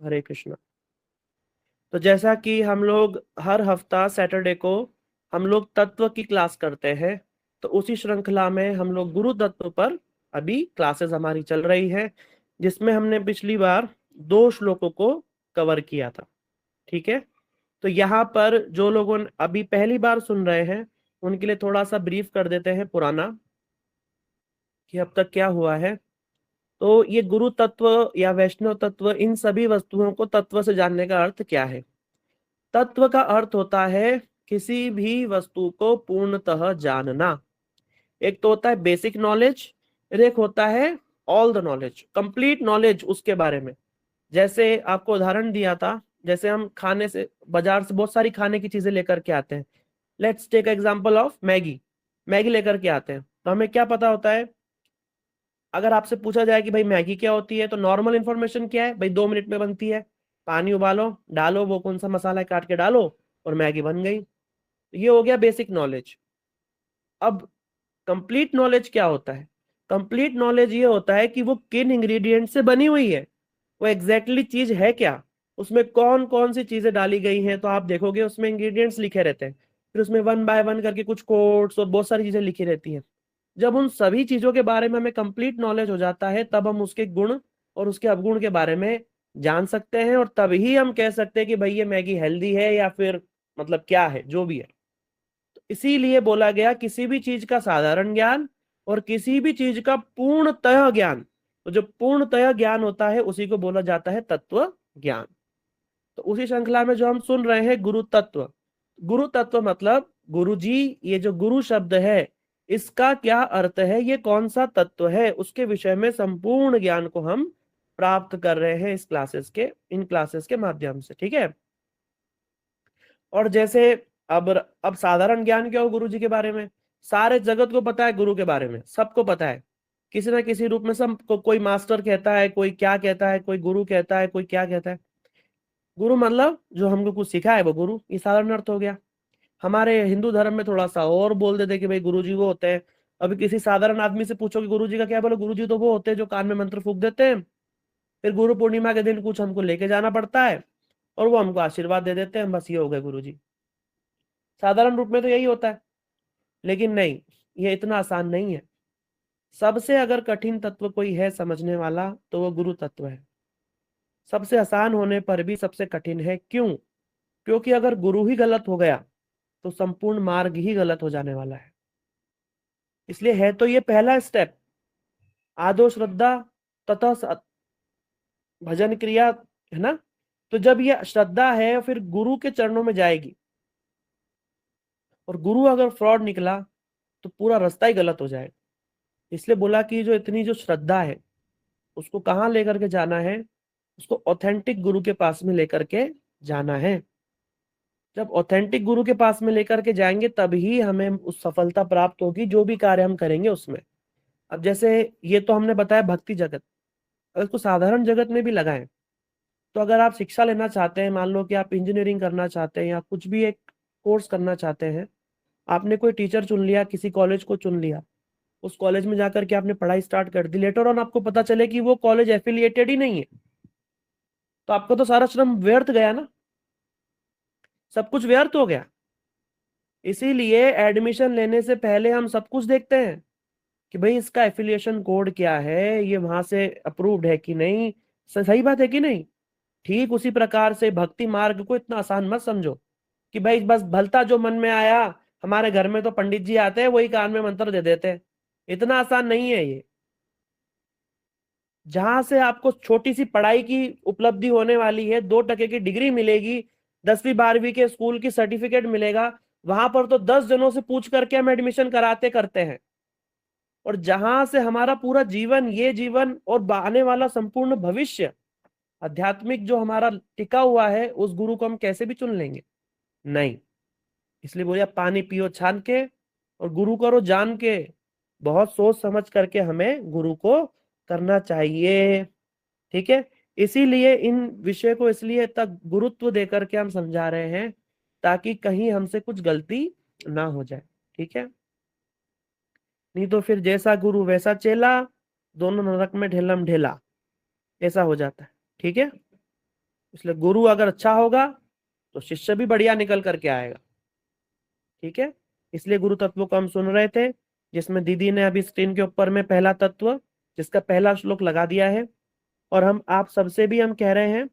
हरे कृष्णा। तो जैसा कि हम लोग हर हफ्ता सैटरडे को हम लोग तत्व की क्लास करते हैं, तो उसी श्रृंखला में हम लोग गुरु तत्व पर अभी क्लासेस हमारी चल रही है, जिसमें हमने पिछली बार 2 श्लोकों को कवर किया था। ठीक है, तो यहाँ पर जो लोगों ने अभी पहली बार सुन रहे हैं उनके लिए थोड़ा सा ब्रीफ कर देते हैं पुराना कि अब तक क्या हुआ है। तो ये गुरु तत्व या वैष्णव तत्व, इन सभी वस्तुओं को तत्व से जानने का अर्थ क्या है। तत्व का अर्थ होता है किसी भी वस्तु को पूर्णतः जानना। एक तो होता है बेसिक नॉलेज, एक होता है all the knowledge, complete knowledge उसके बारे में। जैसे आपको उदाहरण दिया था, जैसे हम खाने से, बाजार से बहुत सारी खाने की चीजें लेकर के आते हैं। Let's take example of Maggi. Maggi लेकर के आते हैं तो हमें क्या पता होता है, अगर आपसे पूछा जाए कि भाई मैगी क्या होती है, तो नॉर्मल इंफॉर्मेशन क्या है, भाई 2 मिनट में बनती है, पानी उबालो, डालो वो कौन सा मसाला है काट के डालो और मैगी बन गई। ये हो गया बेसिक नॉलेज। अब कंप्लीट नॉलेज क्या होता है? कंप्लीट नॉलेज ये होता है कि वो किन इंग्रेडिएंट से बनी हुई है, वो एग्जैक्टली चीज है क्या, उसमें कौन कौन सी चीजें डाली गई हैं। तो आप देखोगे उसमें इंग्रेडिएंट्स लिखे रहते हैं, फिर उसमें वन बाय वन करके कुछ कोड्स और बहुत सारी चीजें लिखी रहती हैं। जब उन सभी चीजों के बारे में हमें कंप्लीट नॉलेज हो जाता है, तब हम उसके गुण और उसके अवगुण के बारे में जान सकते हैं, और तभी हम कह सकते हैं कि भाई ये मैगी हेल्दी है या फिर मतलब क्या है, जो भी है। तो इसीलिए बोला गया किसी भी चीज का साधारण ज्ञान और किसी भी चीज का पूर्णतः ज्ञान। तो जो पूर्णतः ज्ञान होता है उसी को बोला जाता है तत्व ज्ञान। तो उसी श्रृंखला में जो हम सुन रहे हैं गुरु तत्व। गुरु तत्व मतलब गुरु जी, ये जो गुरु शब्द है इसका क्या अर्थ है, ये कौन सा तत्व है, उसके विषय में संपूर्ण ज्ञान को हम प्राप्त कर रहे हैं इन क्लासेस के माध्यम से। ठीक है। और जैसे अब साधारण ज्ञान क्या हो गुरु जी के बारे में, सारे जगत को पता है गुरु के बारे में, सबको पता है किसी ना किसी रूप में। सबको कोई मास्टर कहता है, कोई क्या कहता है, कोई गुरु कहता है, कोई क्या कहता है। गुरु मतलब जो हमको कुछ सिखा है वो गुरु, ये साधारण अर्थ हो गया। हमारे हिंदू धर्म में थोड़ा सा और बोल देते कि भाई गुरु जी वो होते हैं। अभी किसी साधारण आदमी से पूछो कि गुरु जी का क्या, बोलो गुरु जी तो वो होते हैं जो कान में मंत्र फूंक देते हैं, फिर गुरु पूर्णिमा के दिन कुछ हमको लेके जाना पड़ता है और वो हमको आशीर्वाद दे देते हैं, बस ये हो गए गुरु जी। साधारण रूप में तो यही होता है, लेकिन नहीं, ये इतना आसान नहीं है। सबसे अगर कठिन तत्व कोई है समझने वाला तो वो गुरु तत्व है। सबसे आसान होने पर भी सबसे कठिन है। क्यों? क्योंकि अगर गुरु ही गलत हो गया तो संपूर्ण मार्ग ही गलत हो जाने वाला है। इसलिए है तो ये पहला स्टेप, आदो श्रद्धा तथा भजन क्रिया, है ना। तो जब ये श्रद्धा है फिर गुरु के चरणों में जाएगी, और गुरु अगर फ्रॉड निकला तो पूरा रास्ता ही गलत हो जाएगा। इसलिए बोला कि जो इतनी जो श्रद्धा है उसको कहाँ लेकर के जाना है, उसको ऑथेंटिक गुरु के पास में लेकर के जाना है। जब ऑथेंटिक गुरु के पास में लेकर के जाएंगे तभी हमें उस सफलता प्राप्त होगी जो भी कार्य हम करेंगे उसमें। अब जैसे ये तो हमने बताया भक्ति जगत, अगर इसको साधारण जगत में भी लगाएं, तो अगर आप शिक्षा लेना चाहते हैं, मान लो कि आप इंजीनियरिंग करना चाहते हैं या कुछ भी एक कोर्स करना चाहते हैं, आपने कोई टीचर चुन लिया, किसी कॉलेज को चुन लिया, उस कॉलेज में जाकर के आपने पढ़ाई स्टार्ट कर दी, लेटर ऑन आपको पता चले कि वो कॉलेज एफिलिएटेड ही नहीं है, तो आपका तो सारा श्रम व्यर्थ गया ना, सब कुछ व्यर्थ हो गया। इसीलिए एडमिशन लेने से पहले हम सब कुछ देखते हैं कि भाई इसका एफिलिएशन कोड क्या है, ये वहां से अप्रूव्ड है कि नहीं। सही बात है कि नहीं? ठीक उसी प्रकार से भक्ति मार्ग को इतना आसान मत समझो कि भाई बस भलता जो मन में आया, हमारे घर में तो पंडित जी आते हैं वही कान में मंत्र दे देते हैं। इतना आसान नहीं है ये। जहां से आपको छोटी सी पढ़ाई की उपलब्धि होने वाली है, 2 टके की डिग्री मिलेगी, 10वीं 12वीं के स्कूल की सर्टिफिकेट मिलेगा, वहां पर तो 10 जनों से पूछ करके हम एडमिशन कराते करते हैं। और जहां से हमारा पूरा जीवन, ये जीवन और आने वाला संपूर्ण भविष्य आध्यात्मिक जो हमारा टिका हुआ है, उस गुरु को हम कैसे भी चुन लेंगे? नहीं। इसलिए बोलिए पानी पियो छान के और गुरु करो जान के। बहुत सोच समझ करके हमें गुरु को करना चाहिए। ठीक है। इसीलिए इन विषय को इसलिए तक गुरुत्व देकर के हम समझा रहे हैं, ताकि कहीं हमसे कुछ गलती ना हो जाए। ठीक है। नहीं तो फिर जैसा गुरु वैसा चेला, दोनों नरक में ढेलम ढेला, ऐसा हो जाता है। ठीक है। इसलिए गुरु अगर अच्छा होगा तो शिष्य भी बढ़िया निकल करके आएगा। ठीक है, इसलिए गुरु तत्वों को हम सुन रहे थे, जिसमें दीदी ने अभी स्क्रीन के ऊपर में पहला तत्व जिसका पहला श्लोक लगा दिया है। और हम आप सबसे भी हम कह रहे हैं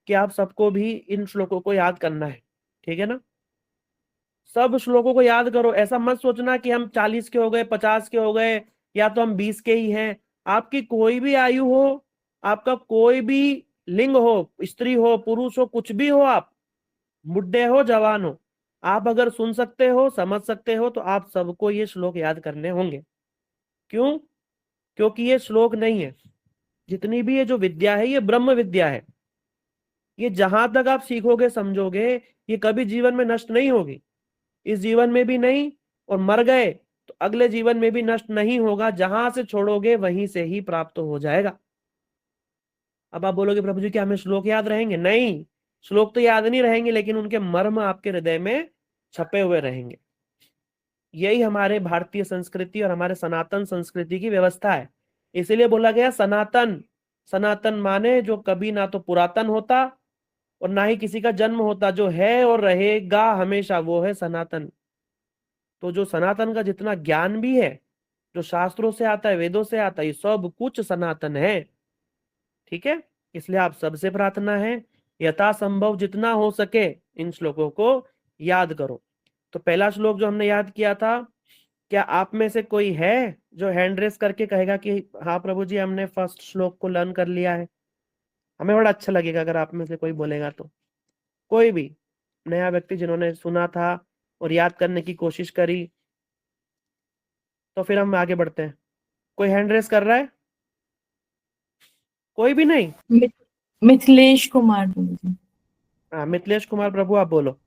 कि आप सबको भी इन श्लोकों को याद करना है। ठीक है ना, सब श्लोकों को याद करो। ऐसा मत सोचना कि हम 40 के हो गए, 50 के हो गए, या तो हम 20 के ही हैं। आपकी कोई भी आयु हो, आपका कोई भी लिंग हो, स्त्री हो पुरुष हो, कुछ भी हो, आप बुढ़े हो जवान हो, आप अगर सुन सकते हो समझ सकते हो तो आप सबको ये श्लोक याद करने होंगे। क्यों? क्योंकि ये श्लोक नहीं है, जितनी भी ये जो विद्या है ये ब्रह्म विद्या है। ये जहां तक आप सीखोगे समझोगे ये कभी जीवन में नष्ट नहीं होगी, इस जीवन में भी नहीं, और मर गए तो अगले जीवन में भी नष्ट नहीं होगा। जहां से छोड़ोगे वहीं से ही प्राप्त हो जाएगा। अब आप बोलोगे प्रभु जी क्या हमें श्लोक याद रहेंगे? नहीं, श्लोक तो याद नहीं रहेंगे, लेकिन उनके मर्म आपके हृदय में छपे हुए रहेंगे। यही हमारे भारतीय संस्कृति और हमारे सनातन संस्कृति की व्यवस्था है। इसीलिए बोला गया सनातन। सनातन माने जो कभी ना तो पुरातन होता और ना ही किसी का जन्म होता, जो है और रहेगा हमेशा, वो है सनातन। तो जो सनातन का जितना ज्ञान भी है, जो शास्त्रों से आता है, वेदों से आता है, ये सब कुछ सनातन है। ठीक है, इसलिए आप सबसे प्रार्थना है यथासंभव जितना हो सके इन श्लोकों को याद करो। तो पहला श्लोक जो हमने याद किया था, क्या आप में से कोई है जो हैंड रेस करके कहेगा कि हाँ प्रभु जी हमने फर्स्ट श्लोक को लर्न कर लिया है? हमें बड़ा अच्छा लगेगा अगर आप में से कोई बोलेगा तो। कोई भी नया व्यक्ति जिन्होंने सुना था और याद करने की कोशिश करी, तो फिर हम आगे बढ़ते हैं। कोई हैंड रेस कर रहा है? कोई भी नहीं? मिथिलेश कुमार प्रभु जी। हाँ, मिथिलेश कुमार प्रभु आप बोलो।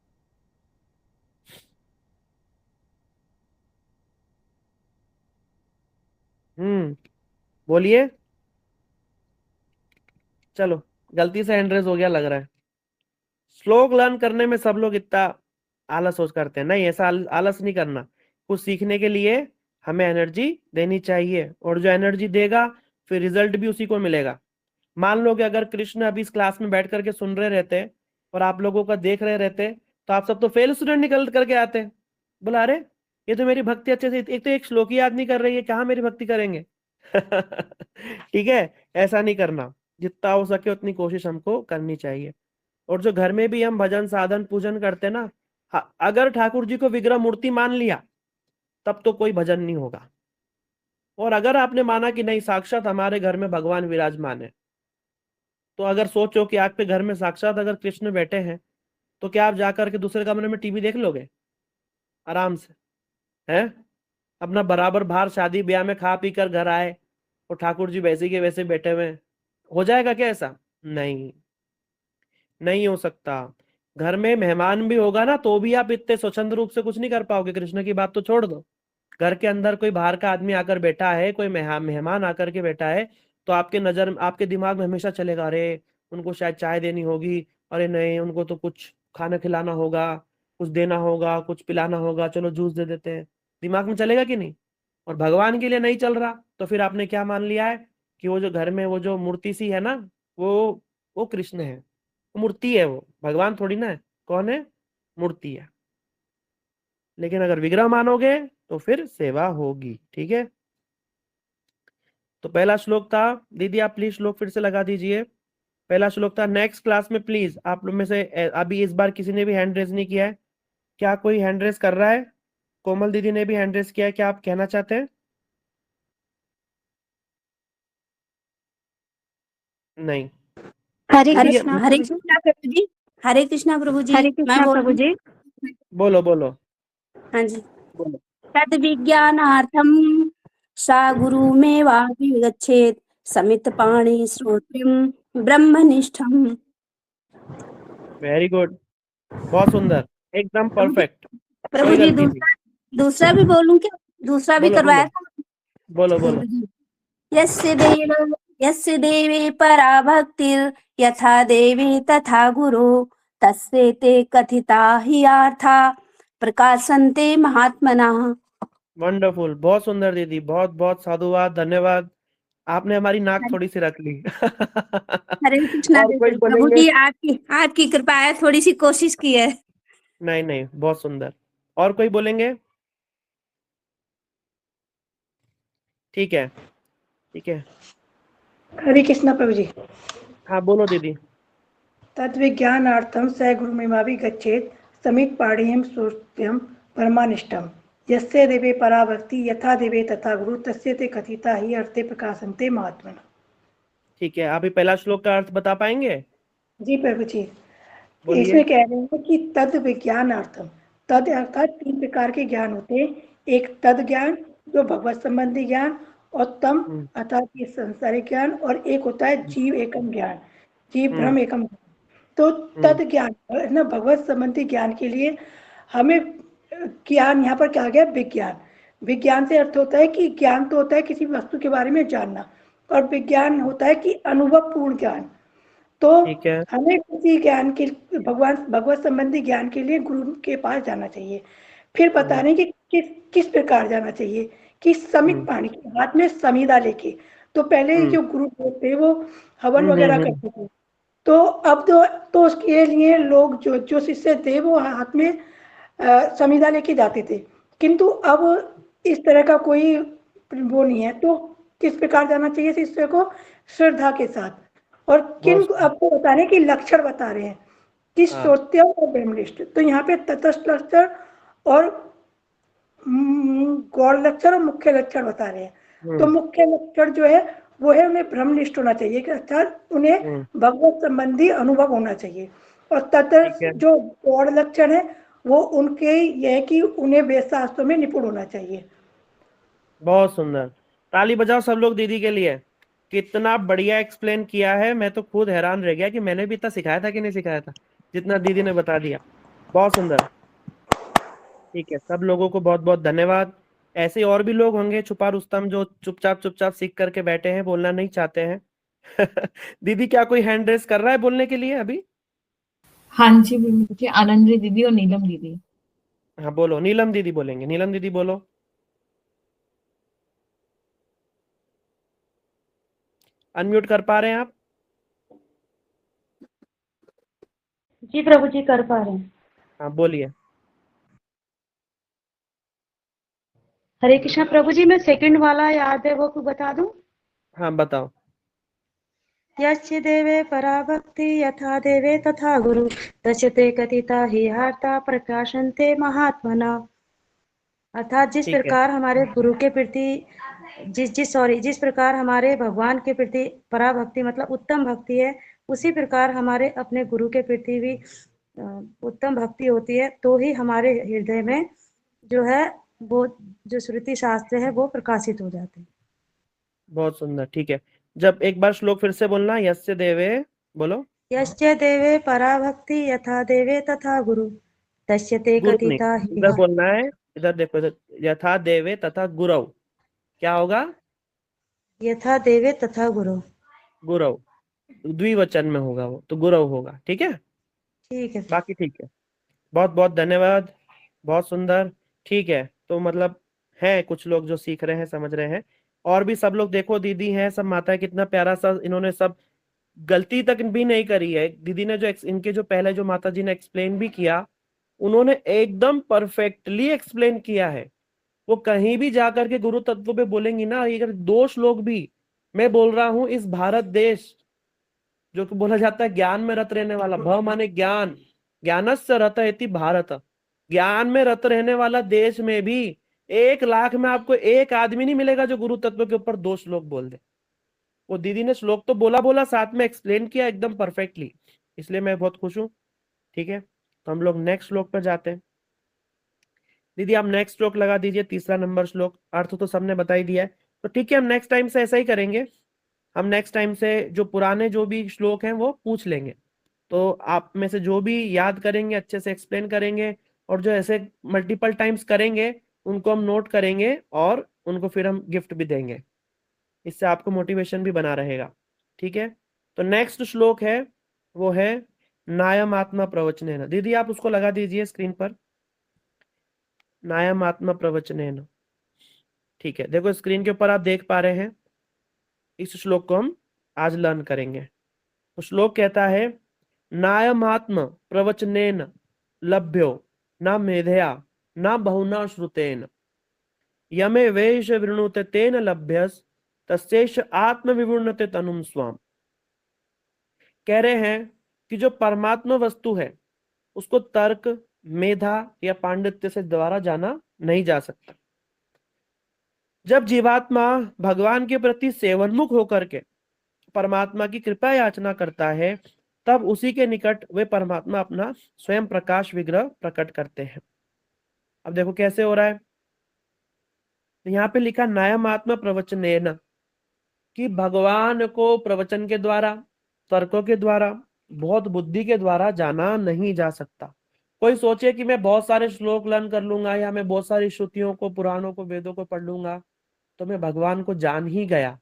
बोलिए। चलो, गलती से हैंड रेस हो गया लग रहा है। श्लोक लर्न करने में सब लोग इतना आलस सोच करते हैं, नहीं ऐसा आलस नहीं करना। कुछ सीखने के लिए हमें एनर्जी देनी चाहिए, और जो एनर्जी देगा फिर रिजल्ट भी उसी को मिलेगा। मान लो कि अगर कृष्ण अभी इस क्लास में बैठ करके सुन रहे रहते और आप लोगों का देख रहे रहते, तो आप सब तो फेल स्टूडेंट निकल करके आते। बोला अरे ये तो मेरी भक्ति अच्छे से, एक तो एक श्लोक ही याद नहीं कर रही है, कहाँ मेरी भक्ति करेंगे? ठीक है, ऐसा नहीं करना। जितना हो सके उतनी कोशिश हमको करनी चाहिए। और जो घर में भी हम भजन साधन पूजन करते ना, अगर ठाकुर जी को विग्रह मूर्ति मान लिया तब तो कोई भजन नहीं होगा। और अगर आपने माना कि नहीं साक्षात हमारे घर में भगवान विराजमान है, तो अगर सोचो कि आपके घर में साक्षात अगर कृष्ण बैठे हैं, तो क्या आप जाकर के दूसरे कमरे में टीवी देख लोगे आराम से? हैं? अपना बराबर बाहर शादी ब्याह में खा पी कर घर आए और ठाकुर जी वैसे के वैसे बैठे हुए हैं, हो जाएगा क्या ऐसा? नहीं, नहीं हो सकता। घर में मेहमान भी होगा ना तो भी आप इतने स्वच्छंद रूप से कुछ नहीं कर पाओगे। कृष्ण की बात तो छोड़ दो, घर के अंदर कोई बाहर का आदमी आकर बैठा है, कोई मेहमान आकर के बैठा है, तो आपके नजर आपके दिमाग में हमेशा चलेगा अरे उनको शायद चाय देनी होगी, अरे नहीं उनको तो कुछ खाना खिलाना होगा, कुछ देना होगा, कुछ पिलाना होगा, चलो जूस दे देते हैं। दिमाग में चलेगा कि नहीं? और भगवान के लिए नहीं चल रहा तो फिर आपने क्या मान लिया है कि वो जो घर में वो जो मूर्ति सी है ना, वो कृष्ण है, वो मूर्ति है, वो भगवान थोड़ी ना है। कौन है? मूर्ति है। लेकिन अगर विग्रह मानोगे तो फिर सेवा होगी। ठीक है, तो पहला श्लोक था, दीदी आप प्लीज श्लोक फिर से लगा दीजिए। पहला श्लोक था। नेक्स्ट क्लास में प्लीज आप लोग में से अभी इस बार किसी ने भी हैंड रेज नहीं किया है? क्या कोई हैंड रेज कर रहा है? कोमल दीदी ने भी हैंड रेज किया है, क्या आप कहना चाहते हैं? नहीं। हरे ठीक है, कृष्णा प्रभु जी। हरे कृष्णा प्रभु जी। हरे कृष्णा प्रभु जी। बोलो बोलो हाँ जी। बोलो। तद विज्ञानार्थम सा गुरुमेवाभिगच्छेत् समित पाणि श्रोत्रियं ब्रह्मनिष्ठम। वेरी गुड, बहुत सुंदर, एकदम परफेक्ट, प्रभु कोई जी गलती नहीं। दूसरा भी बोलूं क्या? दूसरा भी बोलो करवाया बोलो था। बोलो बोलो। यस्य देवे परा भक्तिर् यथा देवी तथा गुरु तस्ते कथिता हि अर्था प्रकाशन्ते महात्मनः। वंडरफुल, बहुत सुंदर दीदी, बहुत बहुत साधुवाद, धन्यवाद। आपने हमारी नाक थोड़ी सी रख ली। हरे कृष्णा और कोई दीदी, प्रभु बोलेंगे? जी आपकी आपकी कृपा है, थोड़ी सी कोशिश की है। नहीं नहीं, बहुत सुंदर। और कोई बोलेंगे? ठीक है, ठीक है। हरे कृष्णा प्रभु जी। हाँ बोलो दीदी। तद्विज्ञानार्थं स गुरुमेवापि गच्छेत् समित् पाणिनिं श्रोत्यं परमानिष्टम् यस्य देवे परा भक्ति यथा देवे तथा गुरु तस्य ते कथिता ही अर्थे प्रकाशन्ते महात्मना। ठीक है, अभी पहला श्लोक का अर्थ बता पाएंगे? जी प्रभु जी, बोलिए। इसमें कह रहे हैं कि तद विज्ञानार्थम, तद अर्थात 3 प्रकार के ज्ञान होते हैं। एक तद ज्ञान जो भगवत संबंधी ज्ञान, और तम हम्म अर्थात ये संसारिक ज्ञान, और एक होता है जीव एकम ज्ञान, जीव हम्म ब्रह्म एकम। तो हम्म तद ज्ञान ना भगवत संबंधी ज्ञान के लिए हमें ज्ञान यहाँ पर क्या गया विज्ञान। विज्ञान से अर्थ होता है कि ज्ञान तो होता है किसी वस्तु के बारे में जानना, और विज्ञान होता है कि अनुभव पूर्ण ज्ञान। तो ठीक है। हमें किसी ज्ञान के भगवत संबंधी ज्ञान के लिए गुरु के पास जाना चाहिए। फिर बता रहे हैं कि किस प्रकार जाना चाहिए, कि समित हम्म पानी के हाथ में समीदा लेके। तो पहले हम्म जो गुरु थे वो हवन हम्म हम्म वगैरह हम्म, करते थे। तो अब तो उसके लिए लोग जो जो शिष्य थे वो हाथ में समीदा लेके जाते थे, किंतु अब इस तरह का कोई वो नहीं है। तो किस प्रकार जाना चाहिए शिष्य को? श्रद्धा के साथ। और किन बहुत। आपको बता रहे हैं कि लक्षण बता रहे हैं कि हाँ। श्रोत्य और ब्रह्मनिष्ठ। तो यहाँ पे तटस्थ लक्षण और गौड़ लक्षण और मुख्य लक्षण बता रहे हैं। तो हम्म मुख्य लक्षण जो है वो है उन्हें ब्रह्मनिष्ठ होना चाहिए, कि अर्थात उन्हें हम्म भगवत संबंधी अनुभव होना चाहिए। और ठीक तटस्थ है। जो गौड़ लक्षण है वो उनके ये है कि उन्हें वेद शास्त्रों में निपुण होना चाहिए। बहुत सुंदर। ताली बजाओ सब लोग दीदी के लिए। कितना बढ़िया एक्सप्लेन किया है, मैं तो खुद हैरान रह गया कि मैंने भी इतना सिखाया था कि नहीं सिखाया था, जितना दीदी ने बता दिया। बहुत सुंदर। ठीक है, सब लोगों को बहुत बहुत धन्यवाद। ऐसे और भी लोग होंगे छुपा रुस्तम जो चुपचाप चुपचाप सीख करके बैठे हैं, बोलना नहीं चाहते हैं। दीदी क्या कोई हैंड रेस कर रहा है बोलने के लिए अभी? हाँ जी मुझे आनंदी दीदी और नीलम दीदी। हाँ बोलो, नीलम दीदी बोलेंगे। नीलम दीदी बोलो। अनम्यूट कर पा रहे हैं आप? जी प्रभु जी कर पा रहे हैं। हाँ बोलिए। हरे कृष्णा प्रभु जी, मैं सेकंड वाला याद है वो को बता दूं। हाँ बताओ। यस्य देवे पराभक्ति यथा देवे तथा गुरु दशते कथिता ही हार्ता प्रकाशन्ते महात्मना। अर्थात जिस ठीक है। प्रकार हमारे गुरु के प्रति जिस प्रकार हमारे भगवान के प्रति पराभक्ति मतलब उत्तम भक्ति है, उसी प्रकार हमारे अपने गुरु के प्रति भी उत्तम भक्ति होती है, तो ही हमारे हृदय में जो है वो जो श्रुति शास्त्र है वो प्रकाशित हो जाते हैं। बहुत सुंदर। ठीक है, जब एक बार श्लोक फिर से बोलना, यस्य देवे। बोलो। यस्य देवे पराभक्ति यथा देवे तथा गुरु तस्य ते गुरु नहीं, कथिता ही इधर बोलना है। इधर देखो, इधर यथा देवे तथा गुरव। क्या होगा? यथा देवे तथा गुरु। गुरव द्विवचन में होगा वो, तो गुरव होगा। ठीक है, ठीक है। बाकी ठीक है। बहुत बहुत धन्यवाद। बहुत सुंदर। ठीक है, तो मतलब है कुछ लोग जो सीख रहे हैं, समझ रहे हैं। और भी सब लोग देखो, दीदी हैं सब, माता है, कितना प्यारा सा इन्होंने सब गलती तक भी नहीं करी है। दीदी ने जो इनके जो पहले जो माता जी ने एक्सप्लेन भी किया, उन्होंने एकदम परफेक्टली एक्सप्लेन किया है। वो कहीं भी जाकर के गुरु तत्व पे बोलेंगी ना, अगर 2 श्लोक भी मैं बोल रहा हूं, इस भारत देश जो कि बोला जाता है ज्ञान में रत रहने वाला, भ माने ज्ञान, ज्ञानस्य रत इति भारत, ज्ञान में रत रहने वाला देश में भी 1 लाख में आपको एक आदमी नहीं मिलेगा जो गुरु तत्व के ऊपर 2 श्लोक बोल दे। वो दीदी ने श्लोक तो बोला बोला, साथ में एक्सप्लेन किया एकदम परफेक्टली, इसलिए मैं बहुत खुश हूँ। ठीक है, तो हम लोग नेक्स्ट श्लोक पर जाते हैं। दीदी आप नेक्स्ट श्लोक लगा दीजिए, तीसरा नंबर श्लोक। अर्थ तो सबने बता ही दिया है, तो ठीक है, हम नेक्स्ट टाइम से ऐसा ही करेंगे। हम नेक्स्ट टाइम से जो पुराने जो भी श्लोक हैं वो पूछ लेंगे, तो आप में से जो भी याद करेंगे अच्छे से एक्सप्लेन करेंगे, और जो ऐसे मल्टीपल टाइम्स करेंगे उनको हम नोट करेंगे और उनको फिर हम गिफ्ट भी देंगे। इससे आपको मोटिवेशन भी बना रहेगा। ठीक है, तो नेक्स्ट श्लोक है वो है नायम आत्मा प्रवचनेन। दीदी आप उसको लगा दीजिए स्क्रीन पर, नायम आत्मा प्रवचनेन। ठीक है, देखो स्क्रीन के ऊपर आप देख पा रहे हैं, इस श्लोक को हम आज लर्न करेंगे। तो श्लोक कहता है, नायमात्म प्रवचनेन लभ्यो न मेधया न बहुना श्रुतेन यमे वेश वृणुते तेन लभ्यस तस्यैष आत्म विवृणते तनुम स्वाम। कह रहे हैं कि जो परमात्मा वस्तु है उसको तर्क, मेधा या पांडित्य से द्वारा जाना नहीं जा सकता। जब जीवात्मा भगवान के प्रति सेवन्मुख होकर के परमात्मा की कृपा याचना करता है, तब उसी के निकट वे परमात्मा अपना स्वयं प्रकाश विग्रह प्रकट करते हैं। अब देखो कैसे हो रहा है। यहाँ पे लिखा नायमात्मा प्रवचनेन, कि भगवान को प्रवचन के द्वारा, तर्कों के द्वारा, बहुत बुद्धि के द्वारा जाना नहीं जा सकता। कोई सोचे कि मैं बहुत सारे श्लोक लर्न कर लूंगा या मैं बहुत सारी श्रुतियों को, पुराणों को, वेदों को पढ़ लूंगा तो मैं भगवान को जान ही गया,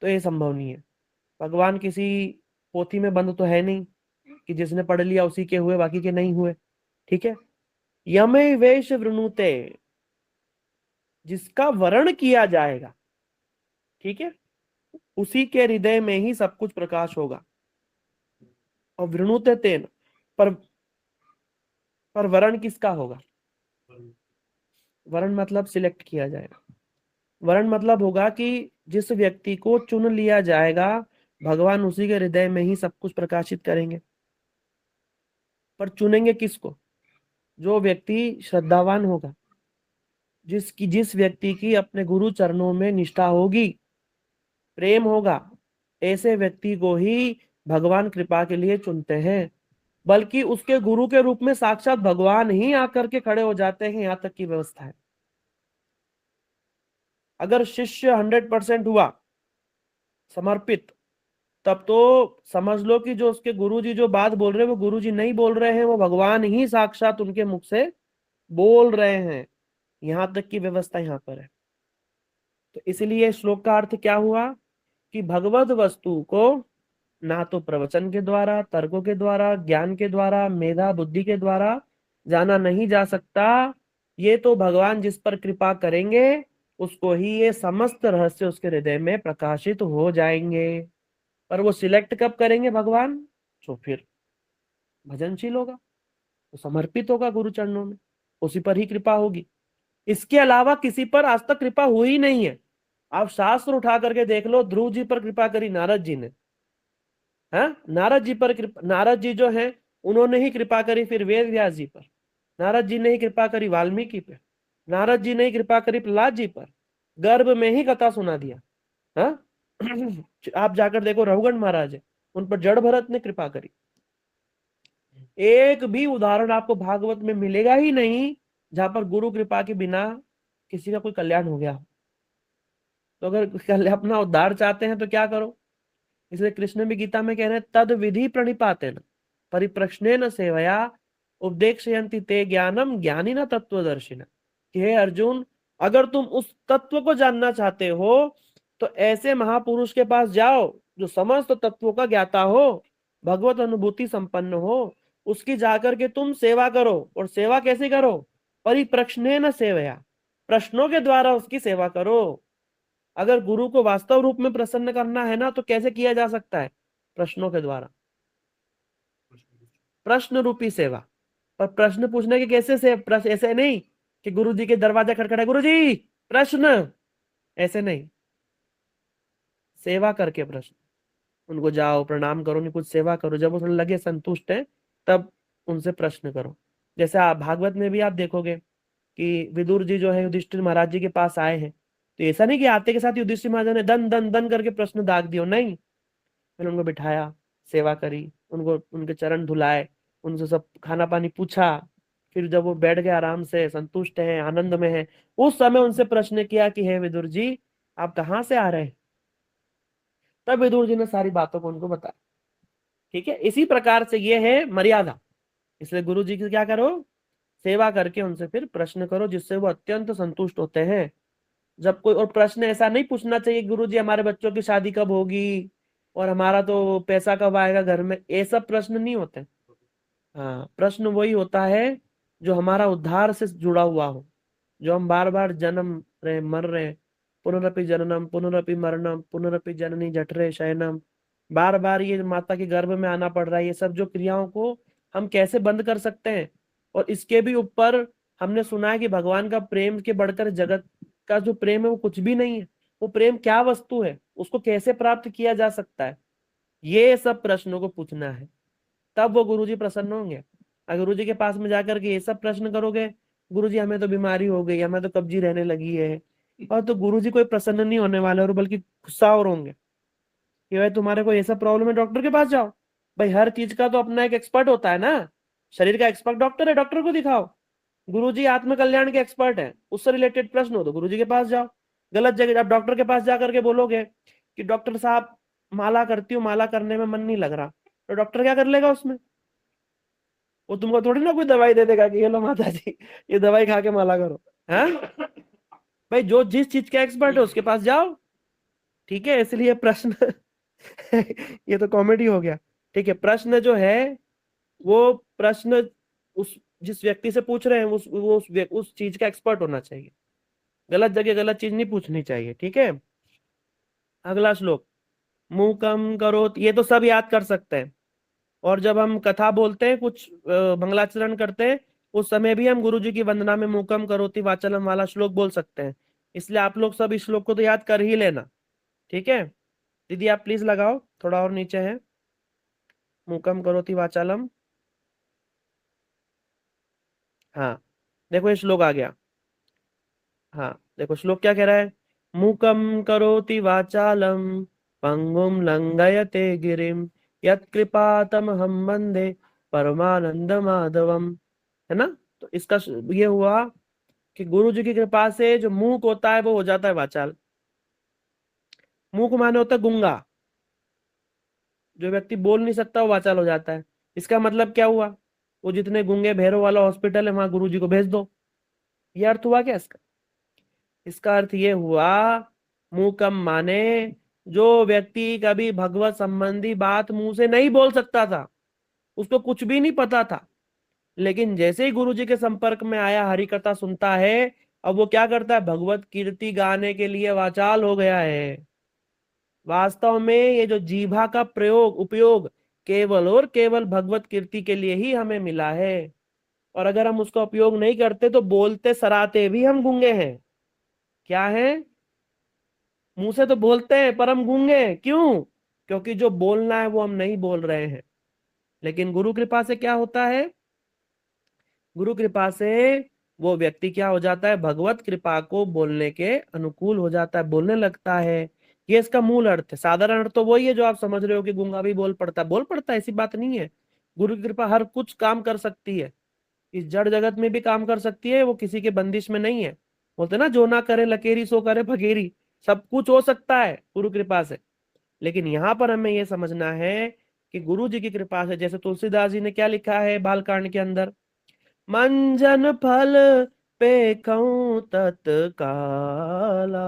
तो ये संभव नहीं है। भगवान किसी पोथी में बंद तो है नहीं कि जिसने पढ़ लिया उसी के हुए, बाकी के नहीं हुए। ठीक है। यमे वेश वृणुते, जिसका वर्ण किया जाएगा, ठीक है, उसी के हृदय में ही सब कुछ प्रकाश होगा। और वृणुते तेन, पर वर्ण किसका होगा? वर्ण मतलब सिलेक्ट किया जाएगा। वर्ण मतलब होगा कि जिस व्यक्ति को चुन लिया जाएगा, भगवान उसी के हृदय में ही सब कुछ प्रकाशित करेंगे। पर चुनेंगे किसको? जो व्यक्ति श्रद्धावान होगा, जिस व्यक्ति की अपने गुरु चरणों में निष्ठा होगी, प्रेम होगा, ऐसे व्यक्ति को ही भगवान कृपा के लिए चुनते हैं। बल्कि उसके गुरु के रूप में साक्षात भगवान ही आकर के खड़े हो जाते हैं, यहाँ तक की व्यवस्था है। अगर शिष्य 100% हुआ समर्पित, तब तो समझ लो कि जो उसके गुरुजी जो बात बोल रहे हैं वो गुरुजी नहीं बोल रहे हैं, वो भगवान ही साक्षात उनके मुख से बोल रहे हैं। यहां तक की व्यवस्था यहाँ पर है। तो इसलिए श्लोक का अर्थ क्या हुआ कि भगवत वस्तु को ना तो प्रवचन के द्वारा, तर्कों के द्वारा, ज्ञान के द्वारा, मेधा बुद्धि के द्वारा जाना नहीं जा सकता। ये तो भगवान जिस पर कृपा करेंगे उसको ही ये समस्त रहस्य उसके हृदय में प्रकाशित हो जाएंगे। पर वो सिलेक्ट कब करेंगे भगवान? तो फिर भजनशील होगा, तो समर्पित होगा गुरु चरणों में, उसी पर ही कृपा होगी। इसके अलावा किसी पर आज तक कृपा हुई नहीं है। आप शास्त्र उठा करके देख लो, ध्रुव जी पर कृपा करी नारद जी ने, हाँ, नारद जी पर कृपा, नारद जी जो हैं उन्होंने ही कृपा करी फिर वेद व्यास जी पर, नारद जी ने ही कृपा करी वाल्मीकि पे, नारद जी ने ही कृपा करी प्रहलाद जी पर, गर्भ में ही कथा सुना दिया। हाँ आप जाकर देखो, रघुगण महाराज है, उन पर जड़ भरत ने कृपा करी। एक भी उदाहरण आपको भागवत में मिलेगा ही नहीं जहां पर गुरु कृपा के बिना किसी का कोई कल्याण हो गया। तो अगर अपना उद्धार चाहते हैं तो क्या करो? इसलिए कृष्ण भी गीता में कह रहे हैं, तद विधि प्रणिपातेन परिप्रश्नेन सेवया उपदेक्षयन्ति ते ज्ञानम ज्ञानिना तत्वदर्शिना। कि हे अर्जुन, अगर तुम उस तत्व को जानना चाहते हो तो ऐसे महापुरुष के पास जाओ जो समस्त तत्वों का ज्ञाता हो, भगवत अनुभूति संपन्न हो, उसकी जाकर के तुम सेवा करो। और सेवा कैसे करो? परिप्रश्नेन सेवया, प्रश्नों के द्वारा उसकी सेवा करो। अगर गुरु को वास्तव रूप में प्रसन्न करना है ना, तो कैसे किया जा सकता है? प्रश्नों के द्वारा, प्रश्न रूपी सेवा। पर प्रश्न पूछने के कैसे से? ऐसे नहीं कि गुरु जी के दरवाजा खटखटा, गुरु जी प्रश्न, ऐसे नहीं। सेवा करके प्रश्न, उनको जाओ प्रणाम करो, उनकी कुछ सेवा करो, जब उन्हें लगे संतुष्ट है तब उनसे प्रश्न करो। जैसे आप भागवत में भी आप देखोगे कि विदुर जी जो है युधिष्ठिर महाराज जी के पास आए हैं, तो ऐसा नहीं कि आते के साथ युधिष्ठिर महाराज ने दन दन दन करके प्रश्न दाग दियो, नहीं। मैंने उनको बिठाया, सेवा करी, उनको उनके चरण धुलाए, उनसे सब खाना पानी पूछा। फिर जब वो बैठ गए आराम से, संतुष्ट है, आनंद में है, उस समय उनसे प्रश्न किया कि हे विदुर जी, आप कहाँ से आ रहे हैं? तब विदुर जी ने सारी बातों को उनको बताया। ठीक है, इसी प्रकार से ये है मर्यादा। इसलिए गुरु जी की क्या करो? सेवा करके उनसे फिर प्रश्न करो, जिससे वो अत्यंत संतुष्ट होते हैं। जब कोई और प्रश्न ऐसा नहीं पूछना चाहिए, गुरु जी हमारे बच्चों की शादी कब होगी और हमारा तो पैसा कब आएगा घर में, ये सब प्रश्न नहीं होते। हाँ, प्रश्न वही होता है जो हमारा उद्धार से जुड़ा हुआ हो, जो हम बार बार जन्म रहे, मर रहे, पुनरपि जननम पुनरपि मरणम पुनरपि जननी जठरे शयनम, बार बार ये माता के गर्भ में आना पड़ रहा है। ये सब जो क्रियाओं को हम कैसे बंद कर सकते हैं? और इसके भी ऊपर हमने सुना है कि भगवान का प्रेम के बढ़कर जगत का जो प्रेम है वो कुछ भी नहीं है। वो प्रेम क्या वस्तु है, उसको कैसे प्राप्त किया जा सकता है? ये सब प्रश्नों को पूछना है, तब वो गुरुजी प्रसन्न होंगे। अगर गुरुजी के पास में जाकर के ये सब प्रश्न करोगे, गुरुजी हमें तो बीमारी हो गई, हमें तो कब्जी रहने लगी है, और तो गुरुजी कोई प्रसन्न नहीं होने वाले, और बल्कि गुस्सा और होंगे कि भाई तुम्हारे को ये सब प्रॉब्लम है, डॉक्टर के पास जाओ। भाई हर चीज का तो अपना एक एक्सपर्ट होता है ना। शरीर का एक्सपर्ट डॉक्टर है, डॉक्टर को दिखाओ। गुरुजी आत्मकल्याण के एक्सपर्ट हैं, उससे रिलेटेड प्रश्न हो तो गुरुजी के पास जाओ। गलत जगह आप डॉक्टर के पास जाकर के बोलोगे कि डॉक्टर साहब माला करती हूँ, माला करने में मन नहीं लग रहा, तो डॉक्टर क्या कर लेगा उसमें? वो तुमको थोड़ी ना कोई दवाई दे देगा कि ये लो माता जी ये दवाई खा के माला करो, हैं? भाई जो जिस चीज का एक्सपर्ट है उसके पास जाओ, ठीक है? इसलिए प्रश्न ये तो कॉमेडी हो गया, ठीक है? प्रश्न जो है वो प्रश्न उस जिस व्यक्ति से पूछ रहे हैं उस चीज का एक्सपर्ट होना चाहिए। गलत जगह गलत चीज नहीं पूछनी चाहिए, ठीक है? अगला श्लोक, मूकम करो, ये तो सब याद कर सकते हैं। और जब हम कथा बोलते हैं, कुछ मंगलाचरण करते हैं, उस समय भी हम गुरुजी की वंदना में मूकम करोति वाचलम वाला श्लोक बोल सकते हैं। इसलिए आप लोग सब इस श्लोक को तो याद कर ही लेना, ठीक है? दीदी आप प्लीज लगाओ, थोड़ा और नीचे है, मूकम करोति वाचालम। हाँ देखो ये श्लोक आ गया। हाँ देखो श्लोक क्या कह रहा है, मूकम करोति वाचालम पंगुम लंघयते गिरिम यत्कृपातम हम वंदे परमानंद माधवम, है ना? तो इसका ये हुआ कि गुरु जी की कृपा से जो मूक होता है वो हो जाता है वाचाल। मूक माने होता है गूंगा, जो व्यक्ति बोल नहीं सकता वो वाचाल हो जाता है। इसका मतलब क्या हुआ? वो जितने गूंगे भैरव वाला हॉस्पिटल है वहां गुरु जी को भेज दो। ये अर्थ हुआ क्या इसका? इसका अर्थ ये हुआ, मूकम माने जो व्यक्ति कभी भगवत संबंधी बात मुंह से नहीं बोल सकता था, उसको कुछ भी नहीं पता था, लेकिन जैसे ही गुरु जी के संपर्क में आया, हरि कथा सुनता है, अब वो क्या करता है? भगवत कीर्ति गाने के लिए वाचाल हो गया है। वास्तव में ये जो जीभा का उपयोग केवल और केवल भगवत कीर्ति के लिए ही हमें मिला है, और अगर हम उसका उपयोग नहीं करते तो बोलते सराते भी हम गूंगे हैं। क्या है? मुंह से तो बोलते हैं पर हम गूंगे हैं। क्यों? क्योंकि जो बोलना है वो हम नहीं बोल रहे हैं। लेकिन गुरु कृपा से क्या होता है? गुरु कृपा से वो व्यक्ति क्या हो जाता है? भगवत कृपा को बोलने के अनुकूल हो जाता है, बोलने लगता है। ये इसका मूल अर्थ है। साधारण अर्थ तो वही है जो आप समझ रहे हो कि गूंगा भी बोल पड़ता है। बोल पड़ता है, ऐसी बात नहीं है। गुरु की कृपा हर कुछ काम कर सकती है, इस जड़ जगत में भी काम कर सकती है, वो किसी के बंदिश में नहीं है। बोलते ना, जो ना करे लकेरी सो करे फकीरी। सब कुछ हो सकता है गुरु कृपा से। लेकिन यहाँ पर हमें यह समझना है कि गुरु जी की कृपा से, जैसे तुलसीदास जी ने क्या लिखा है बालकांड के अंदर, मंजन फल पे कहूं तत्काला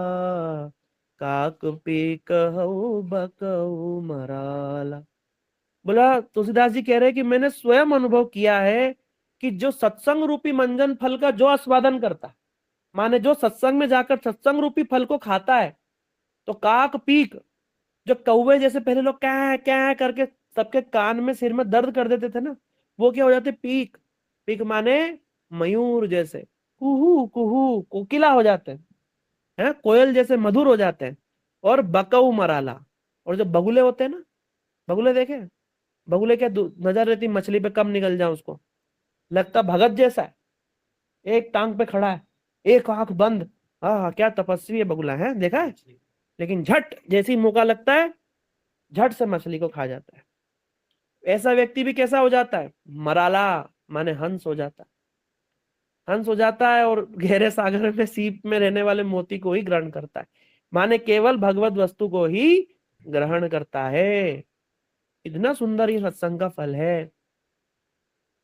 काक पी कहूं बकऊ मराला। बोला तुलसीदास जी कह रहे हैं कि मैंने स्वयं अनुभव किया है कि जो सत्संग रूपी मंजन फल का जो आस्वादन करता है, माने जो सत्संग में जाकर सत्संग रूपी फल को खाता है, तो काक पीक, जो कौवे जैसे पहले लोग क्या क्या करके सबके कान में सिर में दर्द कर देते थे ना, वो क्या हो जाते? पीक। पीक माने मयूर जैसे कुहू कुहू कोकिला हो जाते हैं, कोयल जैसे मधुर हो जाते हैं। और बकऊ मराला, और जो बगुले होते हैं ना, बगुले देखे? बगुले क्या नजर रहती मछली पे, कम निकल जाए उसको, लगता भगत जैसा है, एक टांग पे खड़ा है, एक आंख बंद। हाँ क्या तपस्वी है बगुला, है देखा है? लेकिन झट जैसे ही मौका लगता है, झट से मछली को खा जाता है। ऐसा व्यक्ति भी कैसा हो जाता है? मराला माने हंस हो जाता है। हंस हो जाता है और गहरे सागर में सीप में रहने वाले मोती को ही ग्रहण करता है, माने केवल भगवत वस्तु को ही ग्रहण करता है। इतना सुंदर ये सत्संग का फल है।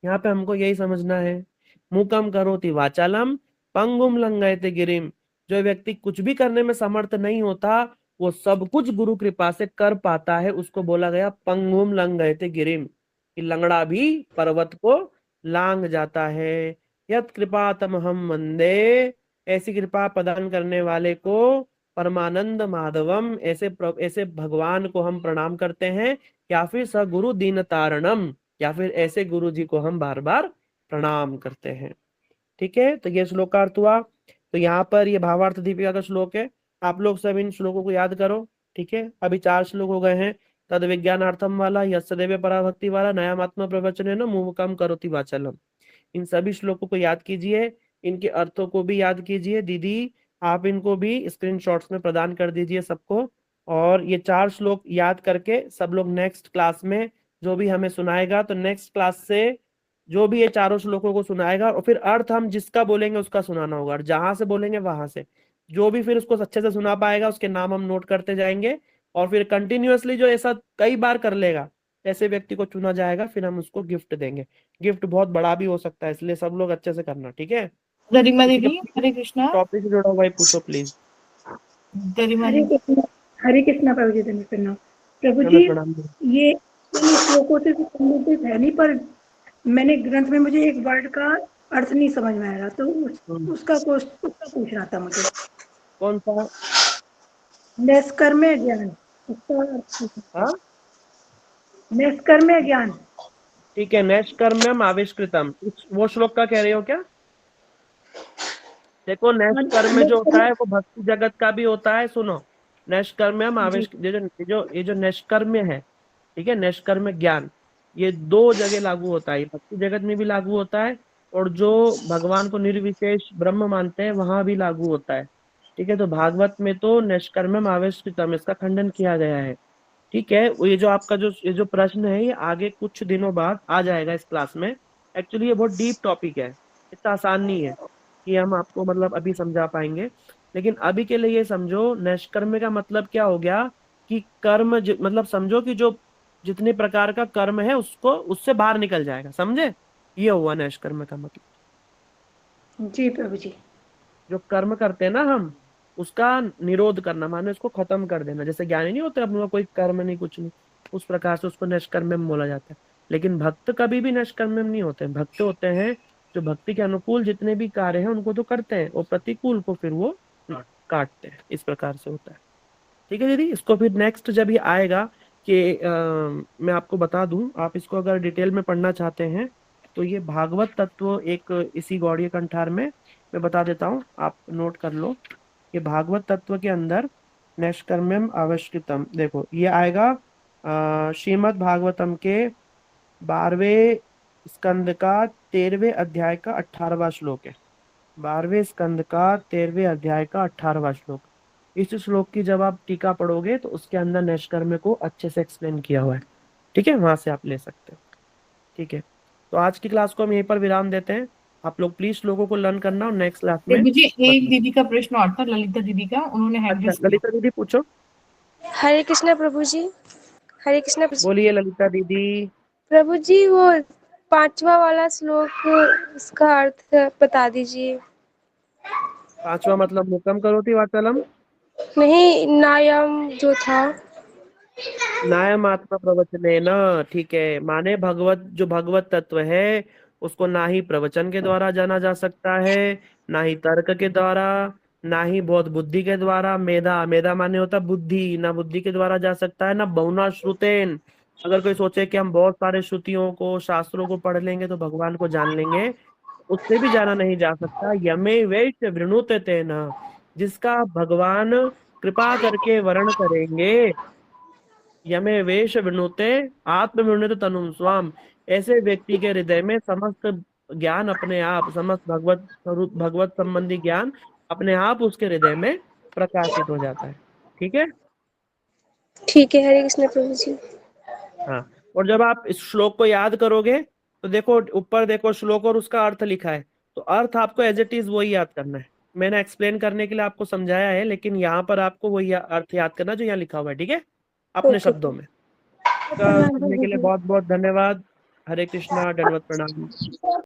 यहाँ पे हमको यही समझना है, मूकम करोति वाचालम पंगुम लंघयते गिरिम। जो व्यक्ति कुछ भी करने में समर्थ नहीं होता, वो सब कुछ गुरु कृपा से कर पाता है। उसको बोला गया पंगुम लंघयते गिरिम, कि लंगड़ा भी पर्वत को लांग जाता है। यत कृपा तम हम वंदे, ऐसी कृपा प्रदान करने वाले को परमानंद माधवम, ऐसे भगवान को हम प्रणाम करते हैं, या फिर स गुरु दीन तारणम, या फिर ऐसे गुरु जी को हम बार बार प्रणाम करते हैं। ठीक है, तो ये श्लोकार्थ हुआ। तो यहाँ पर ये भावार्थ दीपिका का श्लोक है, आप लोग सब इन श्लोकों को याद करो। ठीक है, अभी 4 श्लोक हो गए हैं। तद विज्ञानार्थम वाला, यस्देव पराभक्ति वाला, नयामात्म प्रवचन है ना, मुमुकम करोति वाचलम। इन सभी श्लोकों को याद कीजिए, इनके अर्थों को भी याद कीजिए। दीदी आप इनको भी स्क्रीनशॉट्स में प्रदान कर दीजिए सबको। और ये 4 श्लोक याद करके सब लोग नेक्स्ट क्लास में जो भी हमें सुनाएगा, तो नेक्स्ट क्लास से जो भी ये चारों श्लोकों को सुनाएगा, और फिर अर्थ हम जिसका बोलेंगे उसका सुनाना होगा, और जहां से बोलेंगे वहां से जो भी फिर उसको अच्छे से सुना पाएगा उसके नाम हम नोट करते जाएंगे। और फिर कंटिन्यूअसली जो ऐसा कई बार कर लेगा, ऐसे व्यक्ति को चुना जाएगा, फिर हम उसको गिफ्ट देंगे। गिफ्ट बहुत बड़ा भी हो सकता है, इसलिए सब लोग अच्छे से करना। ठीक है, गरिमा दीदी, हरे कृष्णा। टॉपिक से जुड़ा हुआ पूछो प्लीज। गरिमा हरे दीदी, कृष्णा, हरे कृष्णा प्रभु जी, धन्यवाद प्रणाम। प्रभु जी, ये इन श्लोकों से संबंधित है नहीं, पर मैंने ग्रंथ में मुझे एक वर्ड का अर्थ नहीं समझ में आ रहा, तो उसका पूछना था मुझे। कौन सा? नैष्कर्म्य ज्ञान, उसका हाँ, नैष्कर्म्य ज्ञान। ठीक है, नैष्कर्म्यम आविष्कृतम, वो श्लोक का कह रहे हो क्या? देखो, नैष्कर्म्य जो होता है वो भक्ति जगत का भी होता है। सुनो, नैष्कर्म्यम ये जो नैष्कर्म्य है, ठीक है, नैष्कर्म्य ज्ञान, ये 2 जगह लागू होता है, भक्ति जगत में भी लागू होता है, और जो भगवान को निर्विशेष ब्रह्म मानते हैं वहां भी लागू होता है। ठीक है, तो भागवत में तो नैष्कर्म्यम आविष्कृतम, इसका खंडन किया गया है। ठीक है, ये जो आपका ये जो प्रश्न है, ये आगे कुछ दिनों बाद आ जाएगा इस क्लास में। एक्चुअली ये बहुत डीप टॉपिक है, इतना आसान नहीं है कि हम आपको मतलब अभी समझा पाएंगे। लेकिन अभी के लिए ये समझो, नैष्कर्म्य का मतलब क्या हो गया कि कर्म मतलब समझो कि जो जितने प्रकार का कर्म है उसको उससे बाहर निकल जाएगा, समझे? ये हुआ नैष्कर्म्य का मतलब। जी प्रभु जी। जो कर्म करते हैं ना हम, उसका निरोध करना, माने उसको खत्म कर देना। जैसे ज्ञानी नहीं होते, अपना कोई कर्म नहीं, कुछ नहीं, उस प्रकार से उसको नैष्कर्म्यम बोला जाता है। लेकिन भक्त कभी भी नैष्कर्म्यम नहीं होते। भक्त होते हैं जो भक्ति के अनुकूल जितने भी कार्य हैं उनको तो करते हैं, और प्रतिकूल को फिर वो काटते हैं। इस प्रकार से होता है। ठीक है दीदी, इसको फिर नेक्स्ट जब ये आएगा कि मैं आपको बता दूं, आप इसको अगर डिटेल में पढ़ना चाहते हैं तो ये भागवत तत्व एक इसी गौड़ीय कंठार में मैं बता देता हूँ, आप नोट कर लो। ये भागवत तत्व के अंदर नैष्कर्म्यम आविष्कृतम, देखो ये आएगा श्रीमद् भागवतम के 12वें स्कंद का 13वें अध्याय का 18वां श्लोक है। 12वें स्कंद का 13वें अध्याय का 18वां श्लोक। इस श्लोक की जब आप टीका पढ़ोगे तो उसके अंदर नैष्कर्म्य को अच्छे से एक्सप्लेन किया हुआ है। ठीक है, वहां से आप ले सकते हो। ठीक है, तो आज की क्लास को हम यहीं पर विराम देते हैं। आप लोग प्लीज श्लोकों को लर्न करना, और नेक्स्ट क्लास में मुझे एक दीदी का प्रश्न और था, ललिता दीदी का, उन्होंने हैंड रेज किया। ललिता दीदी पूछो। हरे कृष्णा प्रभु जी। हरे कृष्णा प्रभु जी। बोलिए ललिता दीदी। प्रभु जी, वो 5वां वाला श्लोक, उसका अर्थ बता दीजिए। 5वां मतलब मुकम करोति वाचालम, नहीं, नायाम जो था। नायम आत्मा प्रवचनेन। ठीक है, माने जो भगवत तत्व है उसको ना ही प्रवचन के द्वारा जाना जा सकता है, ना ही तर्क के द्वारा, ना ही बहुत बुद्धि के द्वारा। मेधा माने होता बुद्धि, ना बुद्धि के द्वारा जा सकता है, ना बहुना श्रुतेन। अगर कोई सोचे कि हम बहुत सारे श्रुतियों को, शास्त्रों को पढ़ लेंगे तो भगवान को जान लेंगे, उससे भी जाना नहीं जा सकता। यमे वैश्य वृणुते तेन, जिसका भगवान कृपा करके वर्ण करेंगे। यमे वेश विनुते आत्मविनुत तनुम स्वाम, ऐसे व्यक्ति के हृदय में समस्त ज्ञान अपने आप, समस्त भगवत स्वरूप, भगवत संबंधी ज्ञान अपने आप उसके हृदय में प्रकाशित हो जाता है। ठीक है, ठीक है, हरे कृष्ण प्रभु जी। हाँ। और जब आप इस श्लोक को याद करोगे तो देखो ऊपर देखो श्लोक और उसका अर्थ लिखा है, तो अर्थ आपको एज इट इज वही याद करना है। मैंने एक्सप्लेन करने के लिए आपको समझाया है, लेकिन यहाँ पर आपको वही अर्थ याद करना जो यहाँ लिखा हुआ है। ठीक है, अपने शब्दों में। सुनने के लिए बहुत बहुत धन्यवाद। हरे कृष्णा, दंडवत प्रणाम।